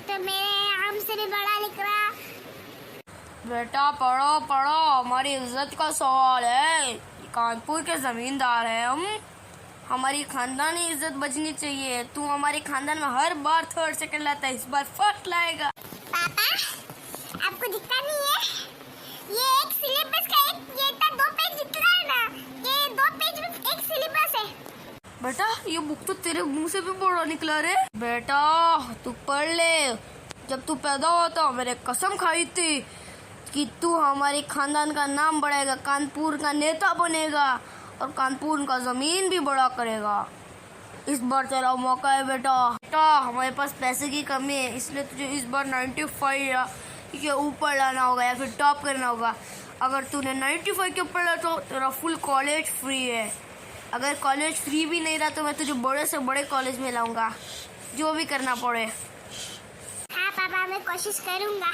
तो मेरे आम से भी बड़ा लिख रहा। बेटा पढ़ो पढ़ो, हमारी इज्जत का सवाल है। कानपुर के जमींदार हैं हम, हमारी खानदानी इज्जत बचनी चाहिए। तू हमारे खानदान में हर बार थर्ड सेकंड लाता है, इस बार फर्स्ट लाएगा। पापा आपको दिखता नहीं है, ये एक सिलेबस का ये था 2 पेज दिख रहा है ना, ये 2 पेज में एक सिलेबस है। बेटा ये बुक तो तेरे मुंह से भी बड़ा निकला रे। बेटा तू पढ़ ले, जब तू पैदा हुआ था मैंने कसम खाई थी कि तू हमारे खानदान का नाम बढ़ाएगा, कानपुर का नेता बनेगा और कानपुर का जमीन भी बड़ा करेगा। इस बार तेरा मौका है बेटा। बेटा हमारे पास पैसे की कमी है, इसलिए तुझे इस बार 95 के ऊपर लाना होगा या फिर टॉप करना होगा। अगर तूने 95 के ऊपर ला तो तेरा फुल कॉलेज फ्री है। अगर कॉलेज फ्री भी नहीं रहा तो मैं तुझे बड़े से बड़े कॉलेज में लाऊंगा, जो भी करना पड़े। हाँ पापा मैं कोशिश करूंगा,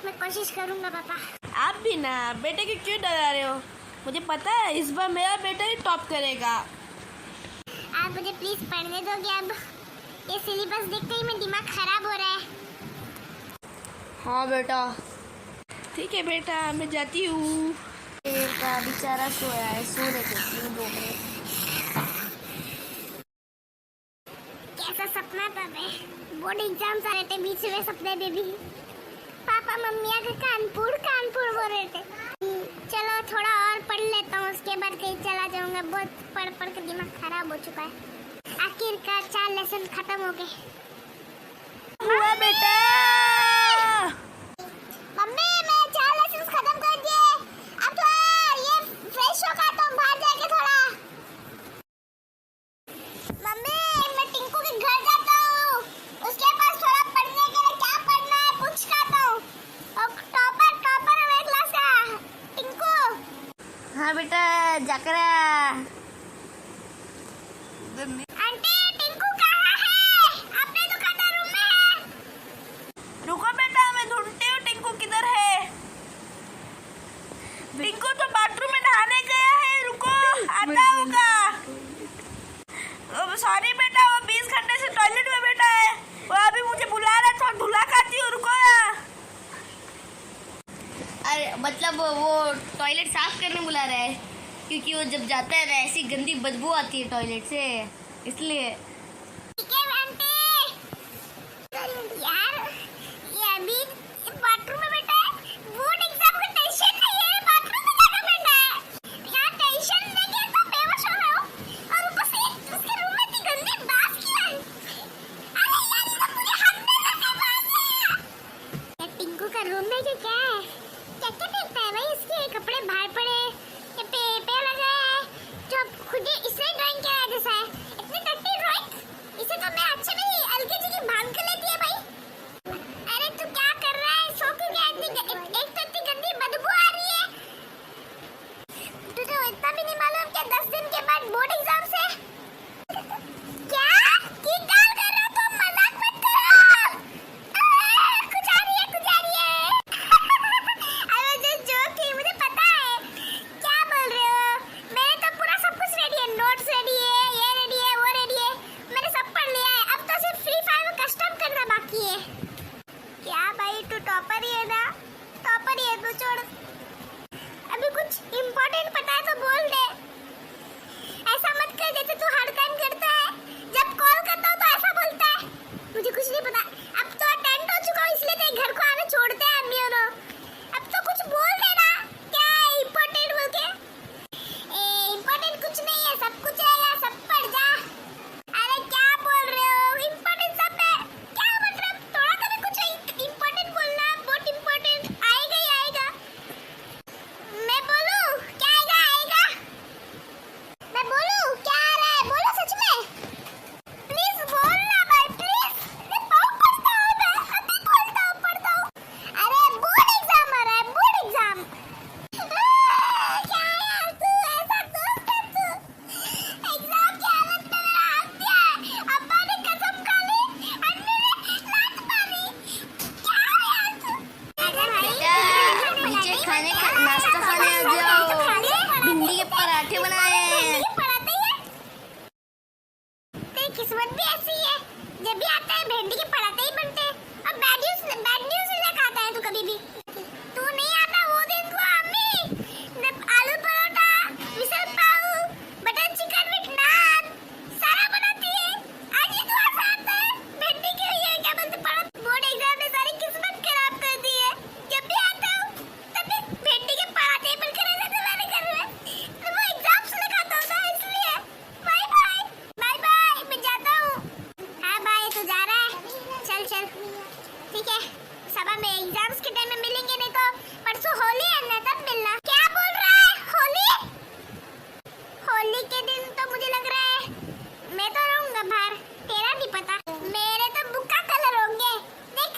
मैं कोशिश करूंगा पापा। आप भी ना बेटे को क्यों डरा रहे हो? मुझे पता है इस बार मेरा बेटा ही टॉप करेगा। आप मुझे प्लीज पढ़ने दोगे? अब ये सिलेबस देखते ही मेरा दिमाग खराब हो रहा है। हाँ बेटा ठीक है बेटा, मैं जाती हूँ। बेटा बेचारा सोया है, सोने देती हूँ 2 मिनट। कैसा सपना था बे, बोर्ड एग्जाम्स आ रहे थे, बीच में सपने में भी पापा मम्मी आके कानपुर कानपुर बोल रहे थे। चलो थोड़ा और पढ़ लेता हूँ, उसके बाद कहीं चला जाऊंगा। बहुत पढ़ पढ़ के दिमाग खराब हो चुका है। आखिरकार 4 लेसन खत्म हो गए। बेटा मम्मी मैं 4 लेसन खत्म कर दिए, अब थोड़ा ये फ्रेश होगा तो बाहर जाके थोड़ा। मम्मी मैं टिंकू के घर जाता हूँ, उसके पास थोड़ा पढ़ने के लिए क्या पढ़ना है पूछ के आता हूँ। और टॉपर हमारे क्लास का टिंकू। हाँ बेटा जाकर आंटी टिंकू कहाँ है? अपने दुकानदार रूम में है। रुको बेटा मैं ढूंढती हूँ टिंकू किधर है। टिंकू तो बाथरूम में नहाने गया है, रुको आता होगा। सॉरी बेटा, वो 20 घंटे से टॉयलेट में बैठा है, वो अभी मुझे बुला रहा था, धुला खाती हूँ, रुको ना। अरे मतलब वो टॉयलेट साफ करने बुला रहा है, क्योंकि वो जब जाता है ना ऐसी गंदी बदबू आती है टॉयलेट से, इसलिए। ठीक है आंटी। यार ये अभी बाथरूम में बैठा है, बोर्ड एग्जाम का टेंशन नहीं है, बाथरूम में जाकर बैठा है। यार टेंशन लेके तो बेहोश हो रहा हूँ, और ऊपर से उसके रूम में इतनी गंदी बात क्यों है? अरे यार ये तो मुझे हटने लगा बात। ये टिंकू का रूम में क्या है? क्या क्या फेंकता है भाई? इसके कपड़े बाहर पड़े, ये पे लगा है, जो खुद ही इसने ड्राइंग किया है जैसा है। इतनी टट्टी ड्राइंग, इसे तो मैं अच्छे में ही एलकेजी की भांग कर लेती है भाई। अरे तू क्या कर रहा है? सो क्यों गया? एक तो इतनी गंदी बदबू आ रही है। तुझे इतना भी नहीं मालूम क्या 10 दिन के बाद बोर्ड एग्जाम से? क्या की गाल कर रहे हो तुम? मजाक मत करो। कुछ आ रही है कुछ आ रही है। I was just joking, मुझे पता है क्या बोल रहे हो। मैंने तो पूरा सब कुछ रेडी है, नोट्स रेडी है, ये रेडी है, वो रेडी है, मैंने सब पढ़ लिया है। अब तो सिर्फ फ्री फायर में कस्टम करना बाकी है। क्या भाई तू टॉपर ही है ना? टॉपर ही है तू, छोड़। अभी कुछ इम्पोर्टेंट पता है तो बोल दे, ऐसा मत कर जैसे तू हर टाइम करता है। जब कॉल करता हूँ तो ऐसा बोलता है, मुझे कुछ नहीं पता। अब तो अटेंड हो चुका हूँ, इसलिए तेरे घर को आने छोड़ते हैं हम दोनों। अब तो कुछ बोल देना, क्या है इम्पोर्टेंट बोल के? इम्पोर्टेंट कुछ नहीं है, सब कुछ है यार, सब पढ़ जा। अरे क्या बोल रहे हो? इम्पोर्टेंट सब है क्या? मतलब थोड़ा सा भी कुछ इम्पोर्टेंट बोलना, बहुत इम्पोर्टेंट आएगा ही आएगा। मैं बोलूं क्या आएगा? आएगा है भिंडी के पराठे ही बनते हैं। अब बैड न्यूज़ नहीं खाता है तू कभी भी। तू नहीं आता वो दिन को अम्मी आलू paratha, misal pav, butter chicken with नान सारा बनाती है। आज ये तू आता है भिंडी के ये क्या बोलते पराठे। बोर्ड एग्जाम में सारी किस्मत खराब कर दी है। जब भी आता हूँ तब भी भिंडी के पराठे बनकर रहता तुम्हारे घर में। तो वो एग्जाम से लगाता होता है इसलिए। बाय बाय बाय बाय मैं जाता हूँ। हाँ बाय तू जा रहा है चल चल ठीक है। सभा में एग्जाम्स के टाइम में मिलेंगे नहीं तो परसों होली है ना तब मिलना। क्या बोल रहा है होली? होली के दिन तो मुझे लग रहा है मैं तो रहूंगा बाहर। तेरा नहीं पता मेरे तो बुक का कलर होंगे। देख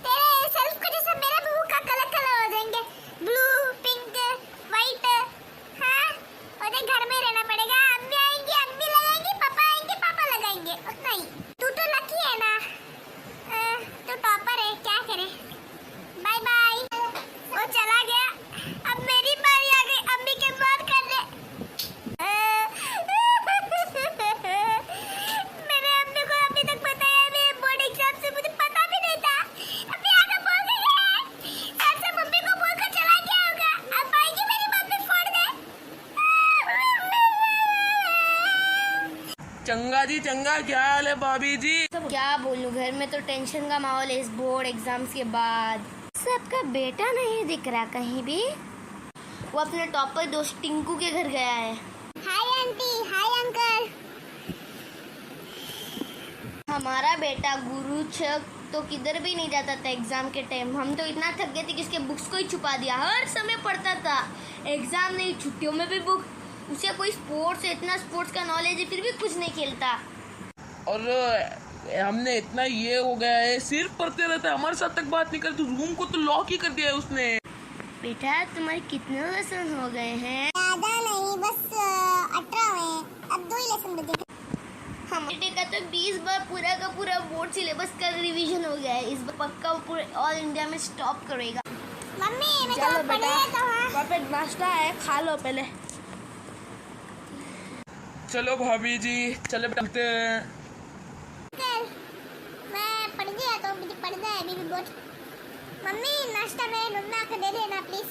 तेरे सेल्फ को जैसे मेरे बुक का कलर कलर हो जाएंगे ब्लू पिंक वाइट। हाँ और देख घर में रहना पड़ेगा। अम्मी आएंगी अम्मी लगाएंगी, पापा आएंगे पापा लगाएंगे। उतना ही तू तो लकी है ना, तू टॉपर है क्या करे। बाय बाय वो चला गया। अब मेरी बारी आ गई अम्मी के बात करने। मेरे अम्मी को अभी तक पता है मेरे बोर्ड एग्जाम से मुझे पता भी नहीं था। अभी आगे बोल गई है ऐसे मम्मी को बोलकर चला गया होगा। अब आएगी मेरी मम्मी फोड़ दे। चंगा जी चंगा, क्या हाल है भाभी जी? क्या बोलूं, घर में तो टेंशन का माहौल है इस बोर्ड एग्जाम्स के बाद। सबका बेटा नहीं दिख रहा कहीं भी। वो अपने टॉपर दोस्त टिंकू के घर गया है। Hi aunty hi uncle. हमारा बेटा गुरु तो किधर भी नहीं जाता था एग्जाम के टाइम। हम तो इतना थक गए थे कि उसके बुक्स को ही छुपा दिया। हर समय पढ़ता था, एग्जाम नहीं छुट्टियों में भी बुक। उसे कोई स्पोर्ट्स इतना स्पोर्ट्स का नॉलेज है फिर भी कुछ नहीं खेलता। और हमने इतना ये हो गया है सिर्फ पढ़ते रहता है, हमारे साथ तक बात नहीं करते। रूम को तो लॉक ही कर दिया है उसने। बेटा तुम्हारे कितने लेसन हो गए हैं? ज्यादा नहीं बस 18 हैं। अब 2 ही लेसन बचे। हम बेटे का तो 20 बार पूरा का पूरा बोर्ड सिलेबस का रिवीजन हो गया है। इस बार पक्का वो पूरे ऑल इंडिया में टॉप करेगा। मम्मी मैं चलो तो बेटा, पढ़ तो हाँ। वहाँ पे नाश्ता है खा लो पहले। चलो भाभी जी चले चलते हैं। अंकल मैं पढ़ गया तो मुझे पढ़ना है अभी भी बहुत। मम्मी नाश्ता में रूम में आकर दे देना प्लीज।